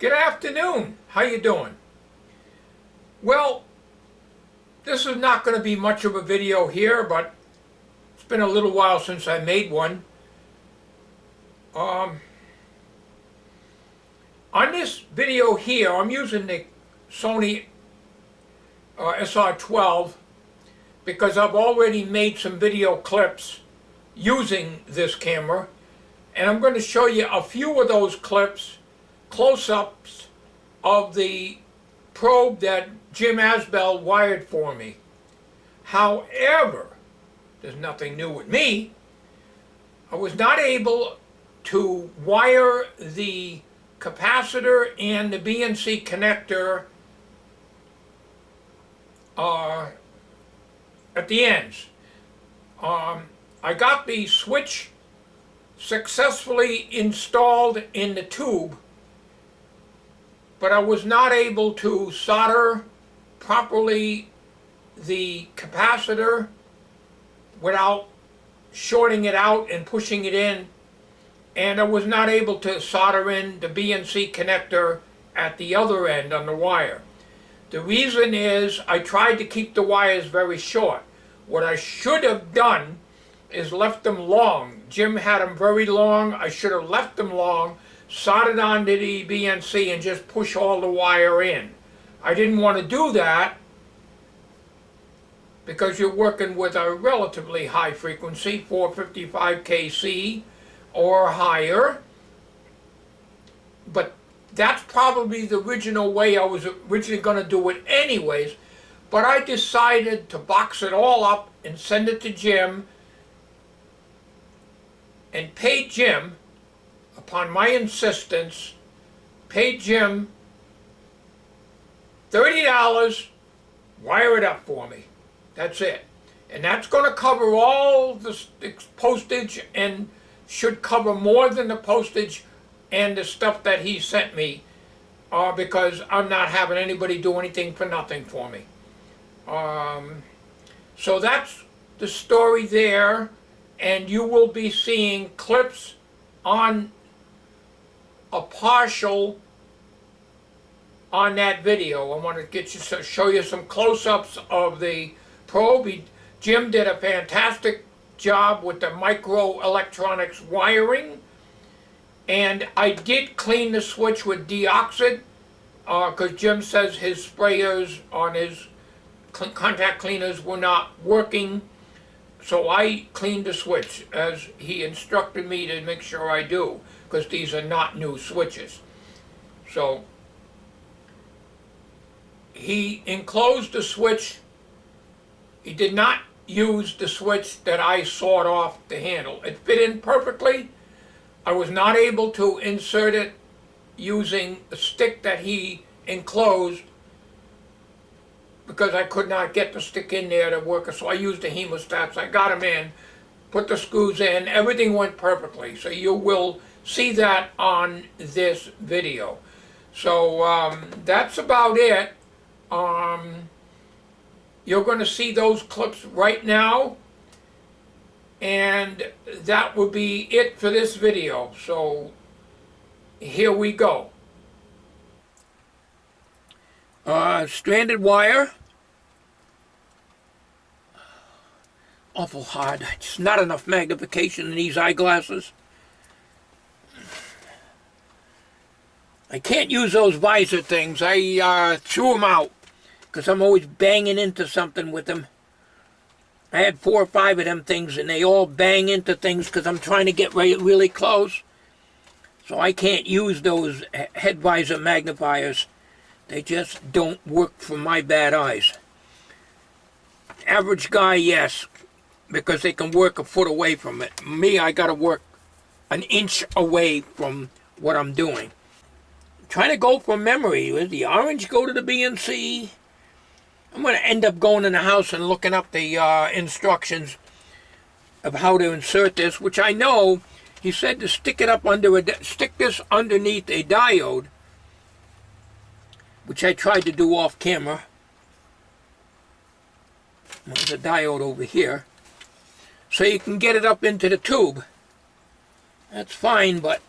Good afternoon. How you doing? Well, this is not going to be much of a video here, but it's been a little while since I made one. On this video here, I'm using the Sony SR12 because I've already made some video clips using this camera, and I'm going to show you a few of those clips, close-ups of the probe that Jim Asbell wired for me. However, there's nothing new with me. I was not able to wire the capacitor and the BNC connector at the ends. I got the switch successfully installed in the tube, but I was not able to solder properly the capacitor without shorting it out and pushing it in, and I was not able to solder in the BNC connector at the other end on the wire. The reason is I tried to keep the wires very short. What I should have done is left them long. Jim had them very long. I should have left them long, soldered onto the BNC and just push all the wire in. I didn't want to do that because you're working with a relatively high frequency, 455 kC or higher. But that's probably the original way I was originally going to do it anyways. But I decided to box it all up and send it to Jim and pay Jim, upon my insistence, paid Jim $30, wire it up for me. That's it. And that's going to cover all the postage and should cover more than the postage and the stuff that he sent me, because I'm not having anybody do anything for nothing for me. So that's the story there, and you will be seeing clips on a partial on that video. I want to show you some close-ups of the probe. Jim did a fantastic job with the microelectronics wiring, and I did clean the switch with deoxid because Jim says his sprayers on his contact cleaners were not working, so I cleaned the switch as he instructed me to make sure I do, because these are not new switches. So he enclosed the switch. He did not use the switch that I sawed off the handle. It fit in perfectly. I was not able to insert it using a stick that he enclosed because I could not get the stick in there to work, so I used the hemostats. I got them in, put the screws in, everything went perfectly. So you will see that on this video. So that's about it. You're going to see those clips right now, and that will be it for this video. So here we go. Stranded wire. Awful hard. Just not enough magnification in these eyeglasses. I can't use those visor things. I threw them out because I'm always banging into something with them. I had 4 or 5 of them things, and they all bang into things because I'm trying to get really close. So I can't use those head visor magnifiers. They just don't work for my bad eyes. Average guy, yes, because they can work a foot away from it. Me, I got to work an inch away from what I'm doing. I'm trying to go from memory. Does the orange go to the BNC? I'm going to end up going in the house and looking up the instructions of how to insert this, which I know he said to stick it up under stick this underneath a diode, which I tried to do off camera. There's a diode over here. So you can get it up into the tube. That's fine, but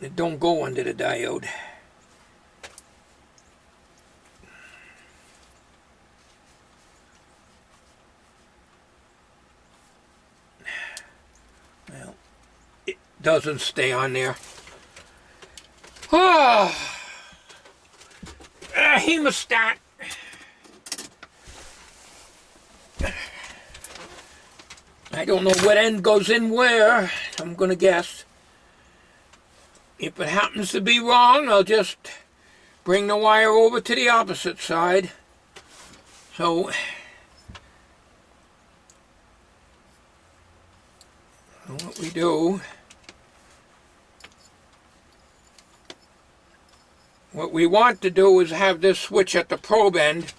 It don't go under the diode. Well, it doesn't stay on there. Ah, hemostat. I don't know what end goes in where. I'm gonna guess. If it happens to be wrong, I'll just bring the wire over to the opposite side. So, what we do, what we want to do is have this switch at the probe end,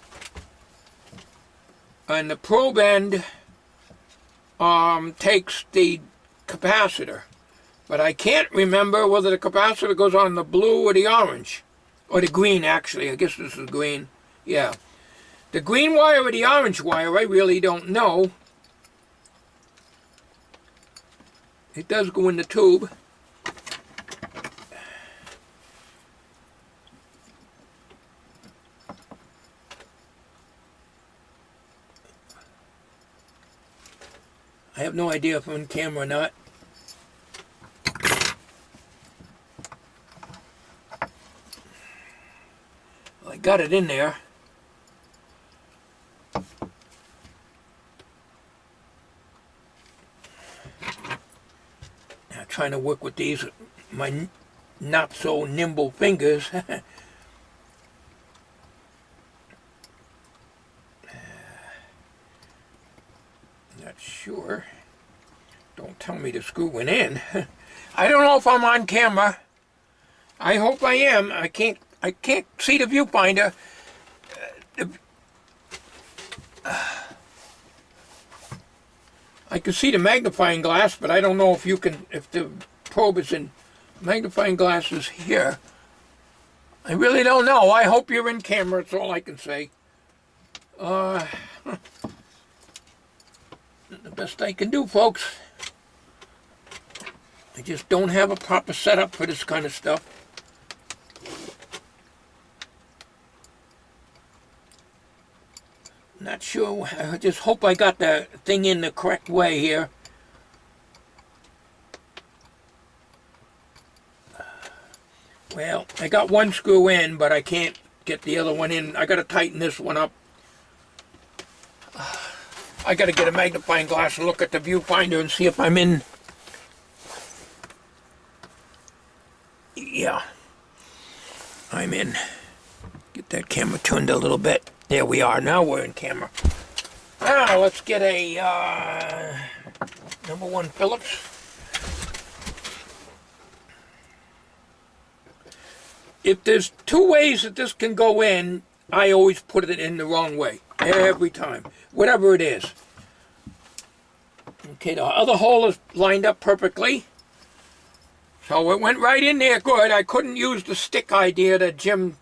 and the probe end takes the capacitor. But I can't remember whether the capacitor goes on the blue or the orange. Or the green, actually. I guess this is green. Yeah. The green wire or the orange wire, I really don't know. It does go in the tube. I have no idea if I'm on camera or not. I got it in there. Now trying to work with these, my not so nimble fingers. Not sure. Don't tell me the screw went in. I don't know if I'm on camera. I hope I am. I can't see the viewfinder. I can see the magnifying glass, but I don't know if you can, if the probe is in magnifying glasses here. I really don't know. I hope you're in camera. That's all I can say. The best I can do, folks. I just don't have a proper setup for this kind of stuff. Not sure. I just hope I got the thing in the correct way here. Well, I got one screw in, but I can't get the other one in. I got to tighten this one up. I got to get a magnifying glass and look at the viewfinder and see if I'm in. Yeah, I'm in. Get that camera tuned a little bit. There we are. Now we're in camera. Now let's get a number 1 Phillips. If there's 2 ways that this can go in, I always put it in the wrong way. Every time. Whatever it is. Okay, the other hole is lined up perfectly. So it went right in there good. I couldn't use the stick idea that Jim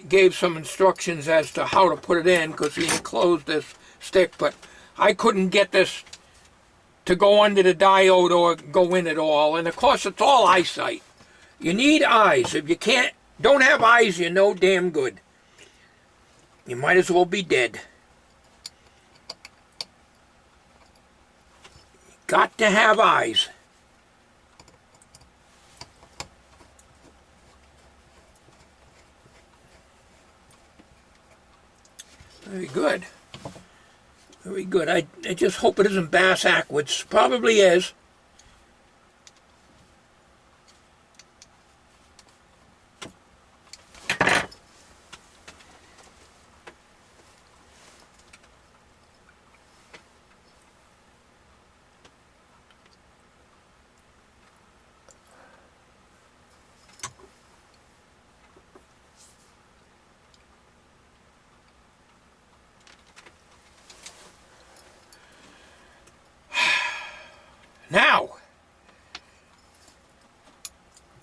gave some instructions as to how to put it in because he enclosed this stick, but I couldn't get this to go under the diode or go in at all. And of course, it's all eyesight. You need eyes. If you don't have eyes, you're no damn good. You might as well be dead. You got to have eyes. Very good. Very good. I just hope it isn't bass-backwards. Probably is. Now,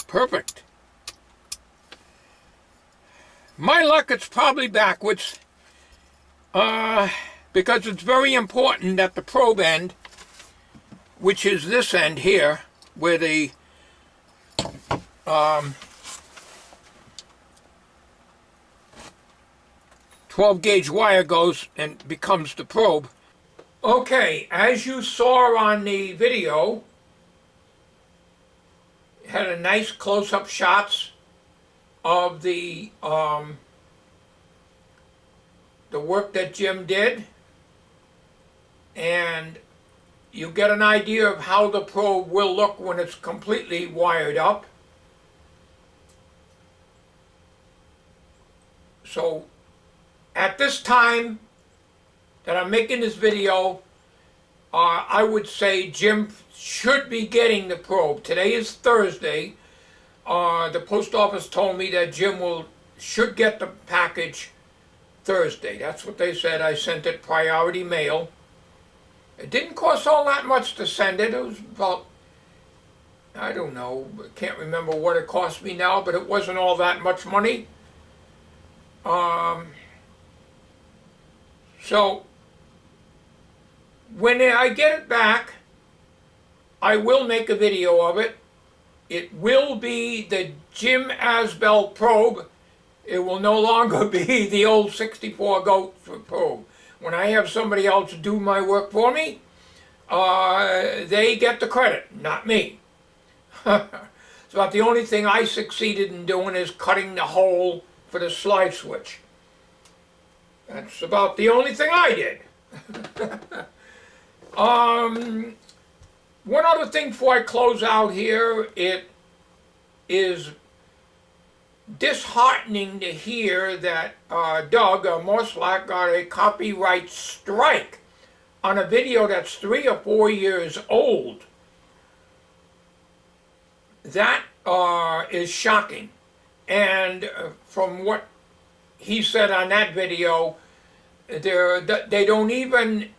perfect. My luck, it's probably backwards, because it's very important that the probe end, which is this end here, where the 12-gauge wire goes and becomes the probe. Okay, as you saw on the video, had a nice close-up shots of the work that Jim did, and you get an idea of how the probe will look when it's completely wired up. So at this time that I'm making this video, I would say Jim should be getting the probe. Today is Thursday. The post office told me that Jim should get the package Thursday. That's what they said. I sent it priority mail. It didn't cost all that much to send it. It was about, I don't know, I can't remember what it cost me now, but it wasn't all that much money. So when I get it back, I will make a video of it. It will be the Jim Asbell probe. It will no longer be the old 64 goat probe. When I have somebody else do my work for me, they get the credit, not me. So about the only thing I succeeded in doing is cutting the hole for the slide switch. That's about the only thing I did. One other thing before I close out here, it is disheartening to hear that Doug Morslack got a copyright strike on a video that's 3 or 4 years old. That is shocking. And from what he said on that video, they don't even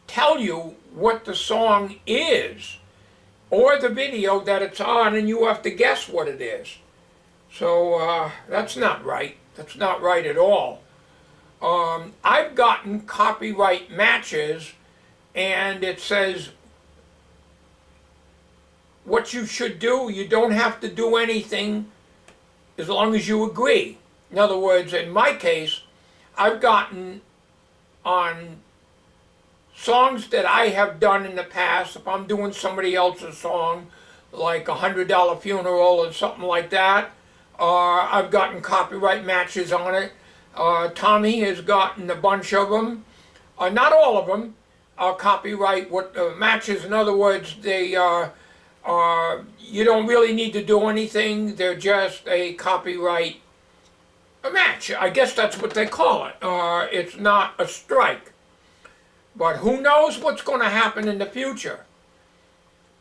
tell you what the song is or the video that it's on, and you have to guess what it is. So that's not right. That's not right at all. I've gotten copyright matches, and it says what you should do. You don't have to do anything as long as you agree. In other words, in my case, I've gotten on songs that I have done in the past, if I'm doing somebody else's song, like $100 Funeral or something like that, I've gotten copyright matches on it. Tommy has gotten a bunch of them. Not all of them are copyright matches. In other words, they you don't really need to do anything. They're just a copyright match. I guess that's what they call it. It's not a strike. But who knows what's going to happen in the future.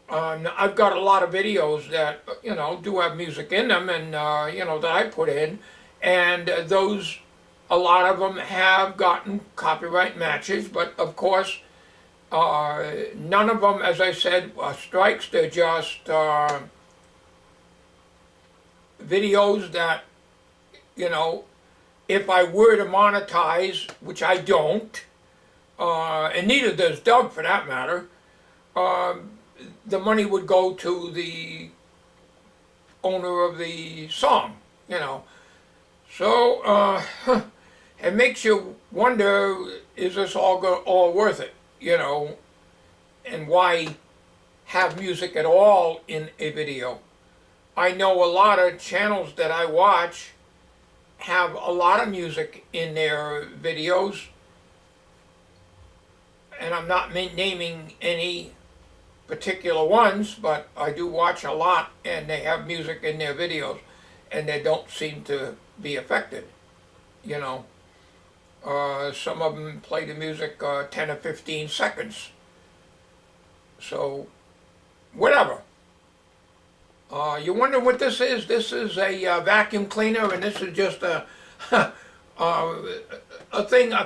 I've got a lot of videos that, do have music in them, and, that I put in, and a lot of them have gotten copyright matches, but of course, none of them, as I said, are strikes. They're just videos that, if I were to monetize, which I don't, and neither does Doug for that matter, the money would go to the owner of the song, So, it makes you wonder, is this all worth it, and why have music at all in a video? I know a lot of channels that I watch have a lot of music in their videos, and I'm not naming any particular ones, but I do watch a lot, and they have music in their videos, and they don't seem to be affected, Some of them play the music 10 or 15 seconds. So, whatever. You wonder what this is? This is a vacuum cleaner, and this is just a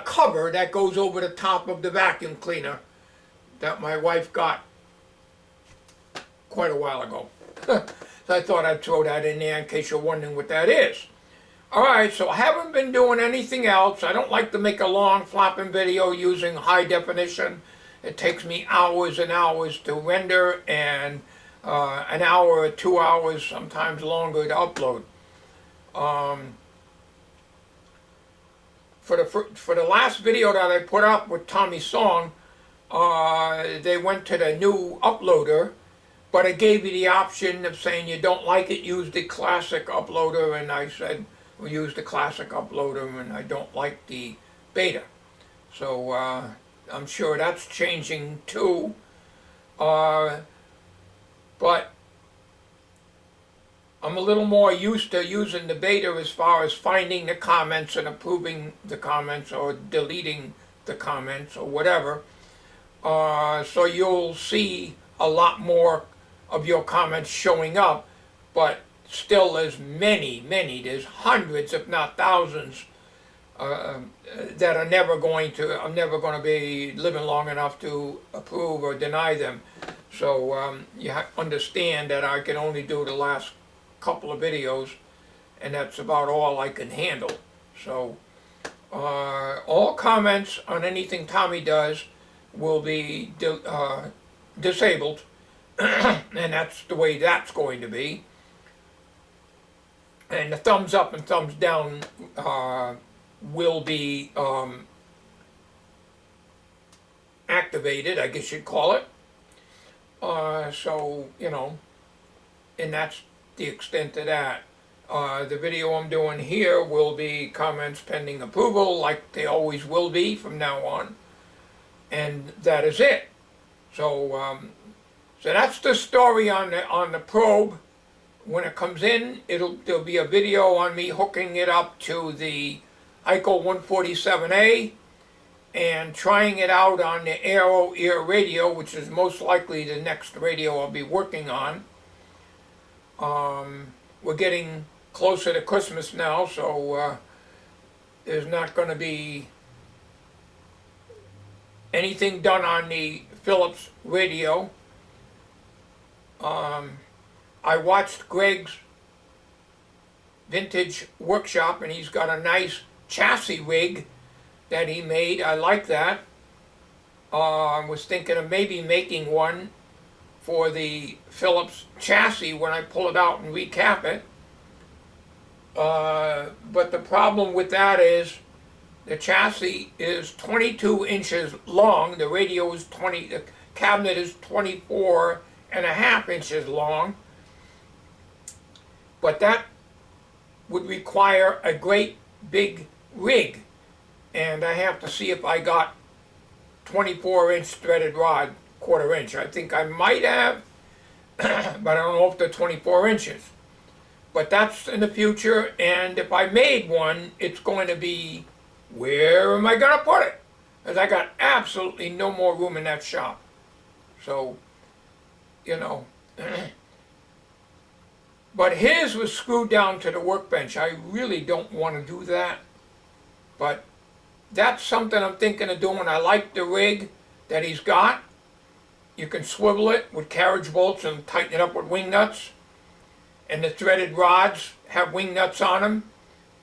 cover that goes over the top of the vacuum cleaner that my wife got quite a while ago. So I thought I'd throw that in there in case you're wondering what that is. Alright, so I haven't been doing anything else. I don't like to make a long flopping video using high definition. It takes me hours and hours to render, and an hour or 2 hours, sometimes longer to upload. For the last video that I put up with Tommy's song, they went to the new uploader, but it gave you the option of saying you don't like it, use the classic uploader, and I said, well, use the classic uploader, and I don't like the beta. So I'm sure that's changing too. But I'm a little more used to using the beta as far as finding the comments and approving the comments or deleting the comments or whatever. So you'll see a lot more of your comments showing up, but still there's many, there's hundreds if not thousands that I'm never going to be living long enough to approve or deny them. So you understand that I can only do the last couple of videos, and that's about all I can handle. So all comments on anything Tommy does will be disabled, and that's the way that's going to be. And the thumbs up and thumbs down will be activated, I guess you'd call it. So, you know, and that's the extent of that. The video I'm doing here will be comments pending approval, like they always will be from now on. And that is it. So, so that's the story on the probe. When it comes in, there'll be a video on me hooking it up to the ICO 147A and trying it out on the Aero Ear radio, which is most likely the next radio I'll be working on. We're getting closer to Christmas now, so there's not going to be anything done on the Philips radio. I watched Greg's vintage workshop, and he's got a nice chassis rig that he made. I like that. I was thinking of maybe making one for the Philips chassis when I pull it out and recap it. But the problem with that is the chassis is 22 inches long. The radio is the cabinet is 24.5 inches long. But that would require a great big rig, and I have to see if I got 24-inch threaded rod, 1/4 inch. I think I might have, but I don't know if they're 24 inches. But that's in the future, and if I made one, it's going to be, where am I going to put it? Because I got absolutely no more room in that shop. So, you know. But his was screwed down to the workbench. I really don't want to do that. But that's something I'm thinking of doing. I like the rig that he's got. You can swivel it with carriage bolts and tighten it up with wing nuts. And the threaded rods have wing nuts on them.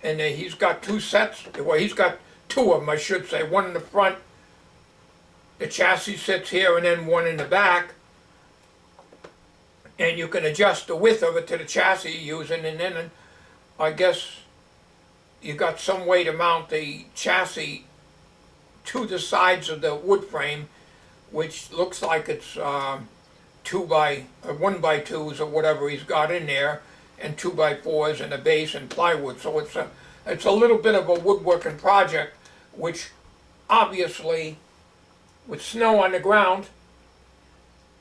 And he's got 2 sets. Well, he's got 2 of them, I should say. One in the front. The chassis sits here, and then one in the back. And you can adjust the width of it to the chassis you're using, and then I guess you got some way to mount the chassis to the sides of the wood frame, which looks like it's 1x2s or whatever he's got in there, and 2x4s and a base and plywood. So it's a little bit of a woodworking project, which obviously with snow on the ground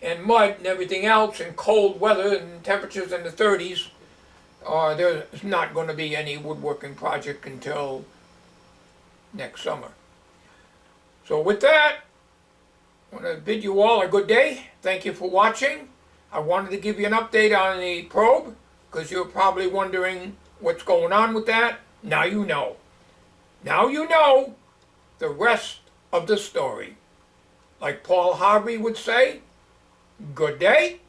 and mud and everything else and cold weather and temperatures in the 30s, there's not going to be any woodworking project until next summer. So with that, I want to bid you all a good day. Thank you for watching. I wanted to give you an update on the probe, because you're probably wondering what's going on with that. Now you know. Now you know the rest of the story. Like Paul Harvey would say, good day.